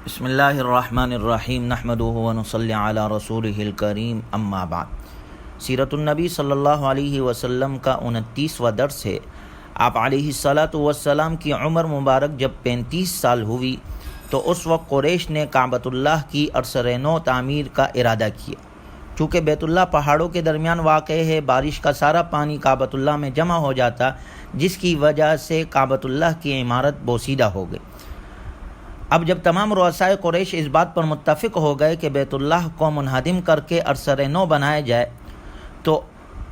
بسم اللہ الرحمن الرحیم نحمدہ ونصلی علی رسولہ الکریم اما بعد۔ سیرت النبی صلی اللہ علیہ وسلم کا 29واں درس ہے۔ آپ علیہ الصلاۃ والسلام کی عمر مبارک جب 35 سال ہوئی تو اس وقت قریش نے کعبۃ اللہ کی ارسر نو تعمیر کا ارادہ کیا۔ چونکہ بیت اللہ پہاڑوں کے درمیان واقع ہے، بارش کا سارا پانی کعبۃ اللہ میں جمع ہو جاتا، جس کی وجہ سے کعبۃ اللہ کی عمارت بوسیدہ ہو گئی۔ اب جب تمام رؤسائے قریش اس بات پر متفق ہو گئے کہ بیت اللہ کو منہدم کر کے ارسر نو بنایا جائے، تو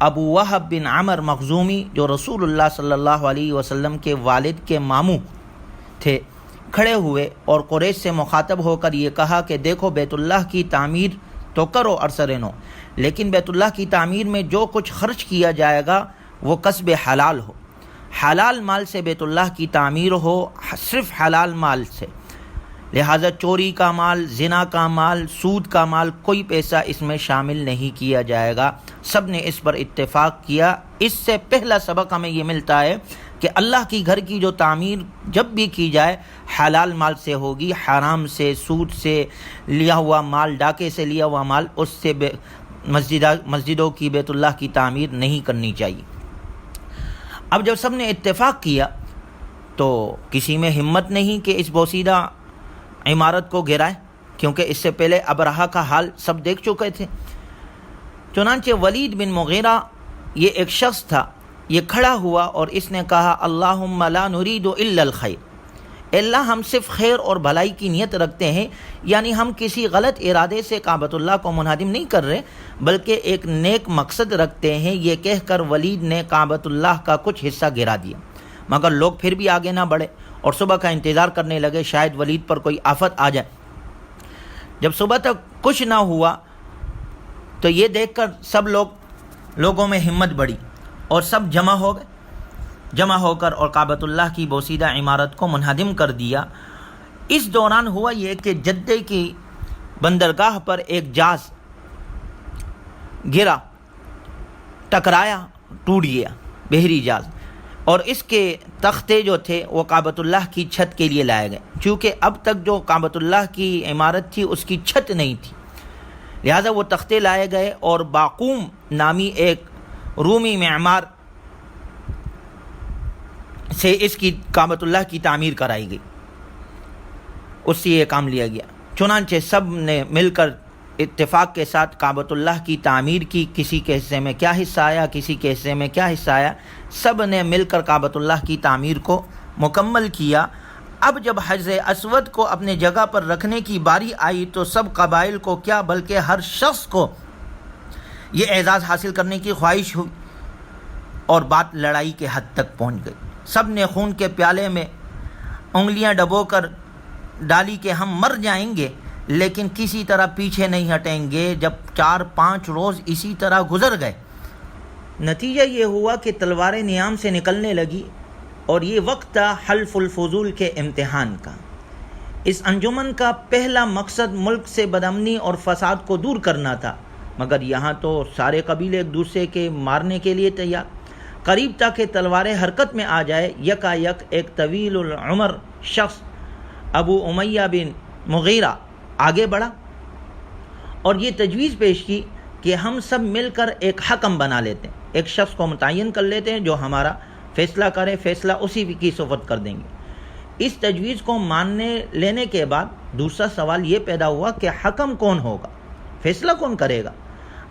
ابو وہب بن عمر مخزومی جو رسول اللہ صلی اللہ علیہ وسلم کے والد کے ماموں تھے، کھڑے ہوئے اور قریش سے مخاطب ہو کر یہ کہا کہ دیکھو، بیت اللہ کی تعمیر تو کرو ارسر نو، لیکن بیت اللہ کی تعمیر میں جو کچھ خرچ کیا جائے گا وہ کسب حلال ہو، حلال مال سے بیت اللہ کی تعمیر ہو، صرف حلال مال سے۔ لہٰذا چوری کا مال، زنا کا مال، سود کا مال، کوئی پیسہ اس میں شامل نہیں کیا جائے گا۔ سب نے اس پر اتفاق کیا۔ اس سے پہلا سبق ہمیں یہ ملتا ہے کہ اللہ کی گھر کی جو تعمیر جب بھی کی جائے حلال مال سے ہوگی، حرام سے، سود سے لیا ہوا مال، ڈاکے سے لیا ہوا مال، اس سے مسجدوں کی، بیت اللہ کی تعمیر نہیں کرنی چاہیے۔ اب جب سب نے اتفاق کیا تو کسی میں ہمت نہیں کہ اس بوسیدہ عمارت کو گرائے، کیونکہ اس سے پہلے ابرہہ کا حال سب دیکھ چکے تھے۔ چنانچہ ولید بن مغیرہ یہ ایک شخص تھا، یہ کھڑا ہوا اور اس نے کہا، اللہم لا نرید الا الخیر، اللہ ہم صرف خیر اور بھلائی کی نیت رکھتے ہیں، یعنی ہم کسی غلط ارادے سے کعبۃ اللہ کو منہدم نہیں کر رہے، بلکہ ایک نیک مقصد رکھتے ہیں۔ یہ کہہ کر ولید نے کعبۃ اللہ کا کچھ حصہ گرا دیا، مگر لوگ پھر بھی آگے نہ بڑھے اور صبح کا انتظار کرنے لگے، شاید ولید پر کوئی آفت آ جائے۔ جب صبح تک کچھ نہ ہوا تو یہ دیکھ کر سب لوگوں میں ہمت بڑھی اور سب جمع ہو کر اور کعبۃ اللہ کی بوسیدہ عمارت کو منہدم کر دیا۔ اس دوران ہوا یہ کہ جدے کی بندرگاہ پر ایک جہاز گرا، ٹکرایا، ٹوٹ گیا، بحری جہاز، اور اس کے تختے جو تھے وہ کعبۃ اللہ کی چھت کے لیے لائے گئے، چونکہ اب تک جو کعبۃ اللہ کی عمارت تھی اس کی چھت نہیں تھی، لہٰذا وہ تختے لائے گئے اور باقوم نامی ایک رومی معمار سے اس کی کعبۃ اللہ کی تعمیر کرائی گئی، اس سے یہ کام لیا گیا۔ چنانچہ سب نے مل کر اتفاق کے ساتھ کعبۃ اللہ کی تعمیر کی، کسی کے حصے میں کیا حصہ آیا، کسی کے حصے میں کیا حصہ آیا، سب نے مل کر کعبۃ اللہ کی تعمیر کو مکمل کیا۔ اب جب حجر اسود کو اپنے جگہ پر رکھنے کی باری آئی تو سب قبائل کو کیا بلکہ ہر شخص کو یہ اعزاز حاصل کرنے کی خواہش ہوئی اور بات لڑائی کے حد تک پہنچ گئی۔ سب نے خون کے پیالے میں انگلیاں ڈبو کر ڈالی کہ ہم مر جائیں گے لیکن کسی طرح پیچھے نہیں ہٹیں گے۔ جب 4-5 روز اسی طرح گزر گئے، نتیجہ یہ ہوا کہ تلواریں نیام سے نکلنے لگی اور یہ وقت تھا حلف الفضول کے امتحان کا۔ اس انجمن کا پہلا مقصد ملک سے بدامنی اور فساد کو دور کرنا تھا، مگر یہاں تو سارے قبیلے ایک دوسرے کے مارنے کے لیے تیار۔ قریب تھا کہ تلواریں حرکت میں آ جائے، یکا یک ایک طویل العمر شخص ابو امیہ بن مغیرہ آگے بڑھا اور یہ تجویز پیش کی کہ ہم سب مل کر ایک حکم بنا لیتے ہیں، ایک شخص کو متعین کر لیتے ہیں جو ہمارا فیصلہ کرے، فیصلہ اسی کی صفت کر دیں گے۔ اس تجویز کو ماننے لینے کے بعد دوسرا سوال یہ پیدا ہوا کہ حکم کون ہوگا، فیصلہ کون کرے گا۔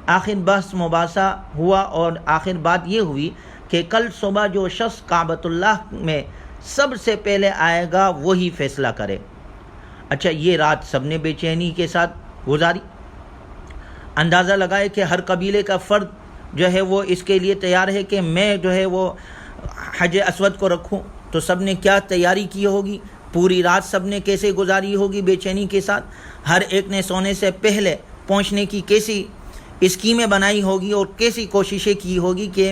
آخر بحث مباحثہ ہوا اور آخر بات یہ ہوئی کہ کل صبح جو شخص کعبۃ اللہ میں سب سے پہلے آئے گا وہی فیصلہ کرے۔ اچھا، یہ رات سب نے بے چینی کے ساتھ گزاری، اندازہ لگائے کہ ہر قبیلے کا فرد جو ہے وہ اس کے لیے تیار ہے کہ میں جو ہے وہ حج اسود کو رکھوں، تو سب نے کیا تیاری کی ہوگی، پوری رات سب نے کیسے گزاری ہوگی بے چینی کے ساتھ، ہر ایک نے سونے سے پہلے پہنچنے کی کیسی اسکیمیں بنائی ہوگی اور کیسی کوششیں کی ہوگی کہ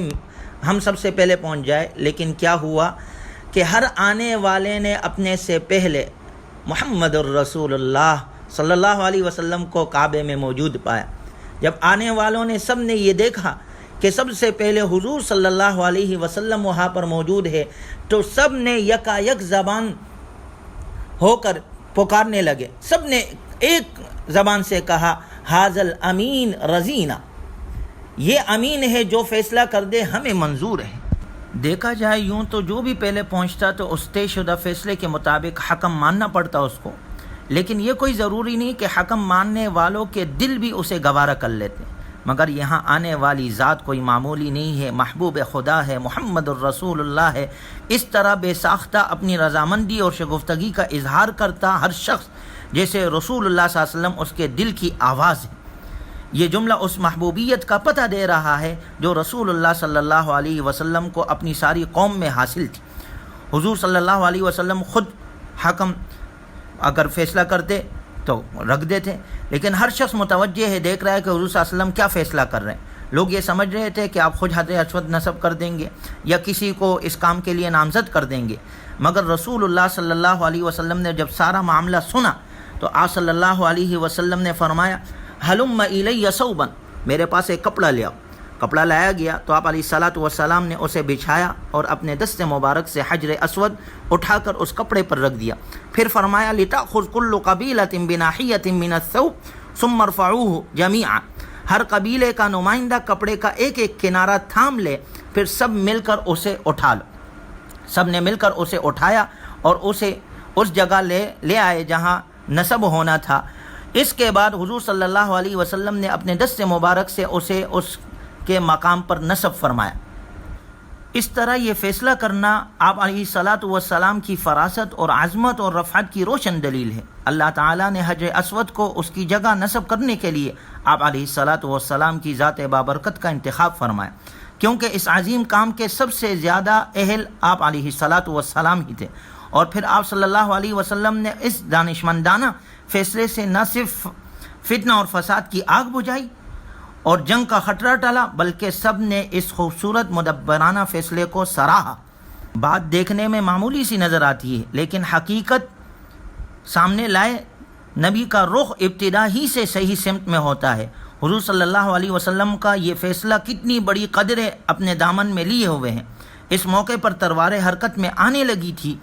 ہم سب سے پہلے پہنچ جائے۔ لیکن کیا ہوا کہ ہر آنے والے نے اپنے سے پہلے محمد الرسول اللہ صلی اللہ علیہ وسلم کو کعبے میں موجود پایا۔ جب آنے والوں نے سب نے یہ دیکھا کہ سب سے پہلے حضور صلی اللہ علیہ وسلم وہاں پر موجود ہے تو سب نے یکا یک زبان ہو کر پکارنے لگے، سب نے ایک زبان سے کہا حاضل امین رضینا، یہ امین ہے جو فیصلہ کر دے ہمیں منظور ہے۔ دیکھا جائے یوں تو جو بھی پہلے پہنچتا تو اس طے شدہ فیصلے کے مطابق حکم ماننا پڑتا اس کو، لیکن یہ کوئی ضروری نہیں کہ حکم ماننے والوں کے دل بھی اسے گوارا کر لیتے، مگر یہاں آنے والی ذات کوئی معمولی نہیں ہے، محبوب خدا ہے، محمد الرسول اللہ ہے۔ اس طرح بے ساختہ اپنی رضامندی اور شگفتگی کا اظہار کرتا ہر شخص جیسے رسول اللہ صلی اللہ علیہ وسلم اس کے دل کی آواز ہے۔ یہ جملہ اس محبوبیت کا پتہ دے رہا ہے جو رسول اللہ صلی اللہ علیہ وسلم کو اپنی ساری قوم میں حاصل تھی۔ حضور صلی اللہ علیہ وسلم خود حکم اگر فیصلہ کرتے تو رکھ دیتے، لیکن ہر شخص متوجہ ہے، دیکھ رہا ہے کہ حضور صلی اللہ علیہ وسلم کیا فیصلہ کر رہے ہیں۔ لوگ یہ سمجھ رہے تھے کہ آپ خود حضرت اسود نصب کر دیں گے یا کسی کو اس کام کے لیے نامزد کر دیں گے، مگر رسول اللہ صلی اللہ علیہ وسلم نے جب سارا معاملہ سنا تو آپ صلی اللہ علیہ وسلم نے فرمایا ہلم الی ثوبا، میرے پاس ایک کپڑا لے آؤ۔ کپڑا لایا گیا تو آپ علیہ الصلاۃ والسلام نے اسے بچھایا اور اپنے دست مبارک سے حجر اسود اٹھا کر اس کپڑے پر رکھ دیا، پھر فرمایا لتأخذ كل قبیلۃ بناحیۃ من الثوب ثم ارفعوه جميعا، ہر قبیلے کا نمائندہ کپڑے کا ایک ایک کنارہ تھام لے، پھر سب مل کر اسے اٹھا لو۔ سب نے مل کر اسے اٹھایا اور اسے اس جگہ لے آئے جہاں نصب ہونا تھا۔ اس کے بعد حضور صلی اللہ علیہ وسلم نے اپنے دست مبارک سے اسے اس کے مقام پر نصب فرمایا۔ اس طرح یہ فیصلہ کرنا آپ علیہ الصلاۃ والسلام کی فراست اور عظمت اور رفعت کی روشن دلیل ہے۔ اللہ تعالیٰ نے حجر اسود کو اس کی جگہ نصب کرنے کے لیے آپ علیہ الصلاۃ والسلام کی ذات بابرکت کا انتخاب فرمایا، کیونکہ اس عظیم کام کے سب سے زیادہ اہل آپ علیہ الصلاۃ والسلام ہی تھے، اور پھر آپ صلی اللہ علیہ وسلم نے اس دانشمندانہ فیصلے سے نہ صرف فتنہ اور فساد کی آگ بجھائی اور جنگ کا خطرہ ٹالا، بلکہ سب نے اس خوبصورت مدبرانہ فیصلے کو سراہا۔ بات دیکھنے میں معمولی سی نظر آتی ہے، لیکن حقیقت سامنے لائے نبی کا رخ ابتدا ہی سے صحیح سمت میں ہوتا ہے۔ حضور صلی اللہ علیہ وسلم کا یہ فیصلہ کتنی بڑی قدریں اپنے دامن میں لیے ہوئے ہیں۔ اس موقع پر تلواریں حرکت میں آنے لگی تھی،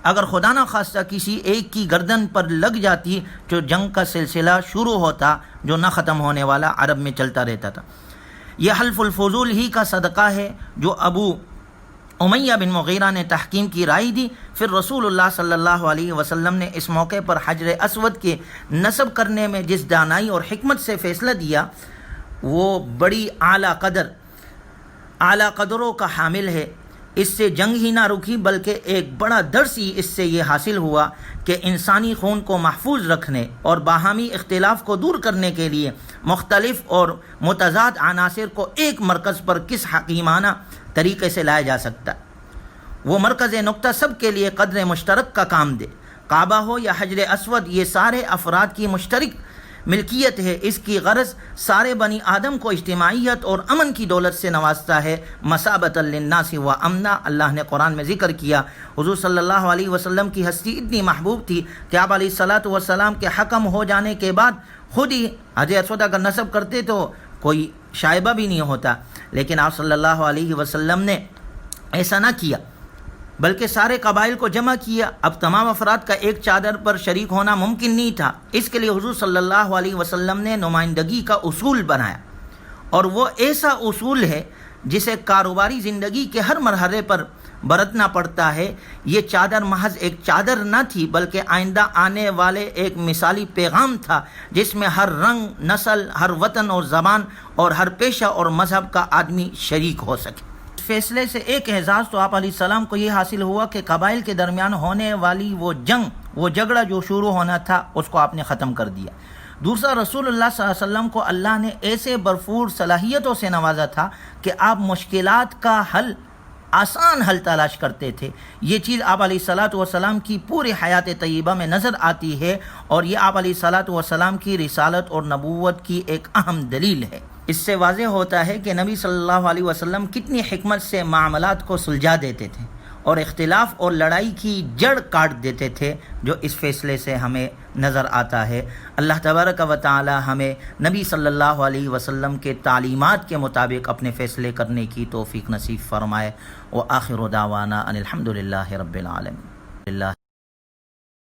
اگر خدا نہ خواستہ کسی ایک کی گردن پر لگ جاتی تو جنگ کا سلسلہ شروع ہوتا جو نہ ختم ہونے والا، عرب میں چلتا رہتا تھا۔ یہ حلف الفضول ہی کا صدقہ ہے جو ابو امیہ بن مغیرہ نے تحکیم کی رائے دی۔ پھر رسول اللہ صلی اللہ علیہ وسلم نے اس موقع پر حجر اسود کے نصب کرنے میں جس دانائی اور حکمت سے فیصلہ دیا وہ بڑی اعلیٰ قدروں کا حامل ہے۔ اس سے جنگ ہی نہ رکی بلکہ ایک بڑا درس ہی اس سے یہ حاصل ہوا کہ انسانی خون کو محفوظ رکھنے اور باہمی اختلاف کو دور کرنے کے لیے مختلف اور متضاد عناصر کو ایک مرکز پر کس حکیمانہ طریقے سے لایا جا سکتا ہے۔ وہ مرکز نقطہ سب کے لیے قدر مشترک کا کام دے۔ کعبہ ہو یا حجر اسود، یہ سارے افراد کی مشترک ملکیت ہے۔ اس کی غرض سارے بنی آدم کو اجتماعیت اور امن کی دولت سے نوازتا ہے، مثابۃ للناس و امنا، اللہ نے قرآن میں ذکر کیا۔ حضور صلی اللہ علیہ وسلم کی ہستی اتنی محبوب تھی کہ آپ علیہ الصلاۃ والسلام کے حکم ہو جانے کے بعد خود ہی حجر اسود اگر نصب کرتے تو کوئی شائبہ بھی نہیں ہوتا، لیکن آپ صلی اللہ علیہ وسلم نے ایسا نہ کیا بلکہ سارے قبائل کو جمع کیا۔ اب تمام افراد کا ایک چادر پر شریک ہونا ممکن نہیں تھا، اس کے لیے حضور صلی اللہ علیہ وسلم نے نمائندگی کا اصول بنایا، اور وہ ایسا اصول ہے جسے کاروباری زندگی کے ہر مرحلے پر برتنا پڑتا ہے۔ یہ چادر محض ایک چادر نہ تھی بلکہ آئندہ آنے والے ایک مثالی پیغام تھا جس میں ہر رنگ، نسل، ہر وطن اور زبان اور ہر پیشہ اور مذہب کا آدمی شریک ہو سکے۔ فیصلے سے ایک اعزاز تو آپ علیہ السلام کو یہ حاصل ہوا کہ قبائل کے درمیان ہونے والی وہ جھگڑا جو شروع ہونا تھا اس کو آپ نے ختم کر دیا۔ دوسرا، رسول اللہ صلی اللہ علیہ وسلم کو اللہ نے ایسے بھرپور صلاحیتوں سے نوازا تھا کہ آپ مشکلات کا آسان حل تلاش کرتے تھے۔ یہ چیز آپ علیہ الصلاۃ والسلام کی پوری حیات طیبہ میں نظر آتی ہے، اور یہ آپ علیہ الصلاۃ والسلام کی رسالت اور نبوت کی ایک اہم دلیل ہے۔ اس سے واضح ہوتا ہے کہ نبی صلی اللہ علیہ وسلم کتنی حکمت سے معاملات کو سلجھا دیتے تھے اور اختلاف اور لڑائی کی جڑ کاٹ دیتے تھے، جو اس فیصلے سے ہمیں نظر آتا ہے۔ اللہ تبارک و تعالی ہمیں نبی صلی اللہ علیہ وسلم کے تعلیمات کے مطابق اپنے فیصلے کرنے کی توفیق نصیب فرمائے۔ وآخر دعوانا ان الحمد للہ رب العالمین۔